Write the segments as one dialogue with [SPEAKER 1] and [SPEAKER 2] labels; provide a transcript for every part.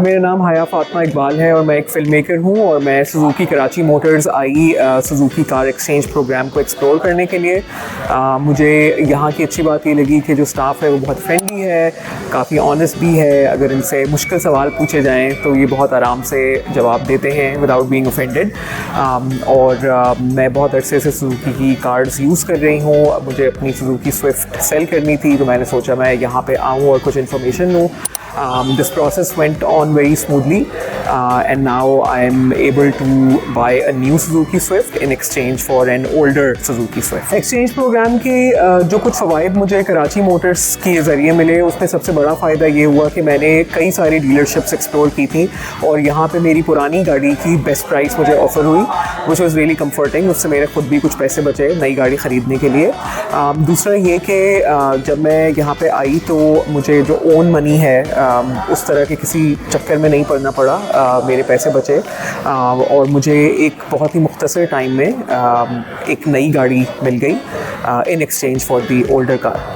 [SPEAKER 1] मेरा नाम हया फातिमा इकबाल है और मैं एक फ़िल्म मेकर हूँ और मैं सुज़ुकी कराची मोटर्स आई सुज़ुकी कार एक्सचेंज प्रोग्राम को एक्सप्लोर करने के लिए। मुझे यहाँ की अच्छी बात ये लगी कि जो स्टाफ है वो बहुत फ्रेंडली है, काफ़ी ऑनेस्ट भी है। अगर इनसे मुश्किल सवाल पूछे जाएँ तो ये बहुत आराम से जवाब देते हैं विदाउट बीइंग ऑफेंडेड। और मैं बहुत अरसे से सुज़ुकी की कार्स यूज़ कर रही हूँ। मुझे अपनी सुज़ुकी स्विफ्ट सेल करनी थी, तो मैंने सोचा मैं यहाँ पे आऊँ और कुछ इन्फॉर्मेशन लूँ। This process went on very smoothly, and now I am able to buy a new Suzuki Swift in exchange for an older Suzuki Swift. Exchange program के जो कुछ फ़वाइद मुझे कराची मोटर्स के ज़रिए मिले, उसमें सबसे बड़ा फ़ायदा ये हुआ कि मैंने कई सारी डीलरशिप्स एक्सप्लोर की थी और यहाँ पे मेरी पुरानी गाड़ी की बेस्ट प्राइस मुझे ऑफ़र हुई, which was really comforting। उससे मेरे खुद भी कुछ पैसे बचे नई गाड़ी ख़रीदने के लिए। दूसरा ये कि जब मैं यहाँ पे आई तो मुझे जो ओन मनी है उस तरह के किसी चक्कर में नहीं पड़ना पड़ा। मेरे पैसे बचे और मुझे एक बहुत ही मुख्तसर टाइम में एक नई गाड़ी मिल गई in exchange for the older car.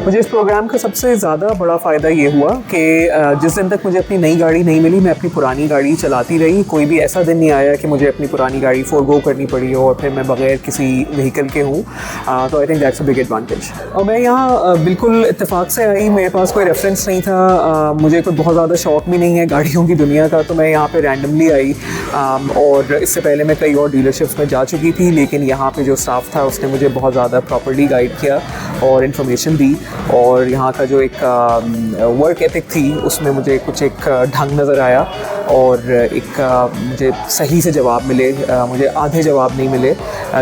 [SPEAKER 1] मुझे इस प्रोग्राम का सबसे ज़्यादा बड़ा फ़ायदा ये हुआ कि जिस दिन तक मुझे अपनी नई गाड़ी नहीं मिली, मैं अपनी पुरानी गाड़ी चलाती रही। कोई भी ऐसा दिन नहीं आया कि मुझे अपनी पुरानी गाड़ी फोरगो करनी पड़ी हो और फिर मैं बग़ैर किसी व्हीकल के हूँ। तो I think that's a big advantage. और मैं यहाँ बिल्कुल इत्तेफाक से आई, मेरे पास कोई रेफरेंस नहीं था। मुझे कोई बहुत ज़्यादा शौक़ भी नहीं है गाड़ियों की दुनिया का, तो मैं यहाँ पर रैंडमली आई। और इससे पहले मैं कई और डीलरशिप्स में जा चुकी थी, लेकिन यहाँ पर जो स्टाफ था उसने मुझे बहुत ज़्यादा प्रॉपर्ली गाइड किया और इन्फॉर्मेशन दी। और यहाँ का जो एक वर्क एथिक थी उसमें मुझे कुछ एक ढंग नज़र आया और एक मुझे सही से जवाब मिले, मुझे आधे जवाब नहीं मिले,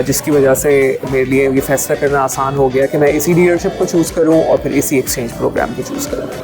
[SPEAKER 1] जिसकी वजह से मेरे लिए ये फ़ैसला करना आसान हो गया कि मैं इसी डीलरशिप को चूज़ करूँ और फिर इसी एक्सचेंज प्रोग्राम को चूज़ करूँ।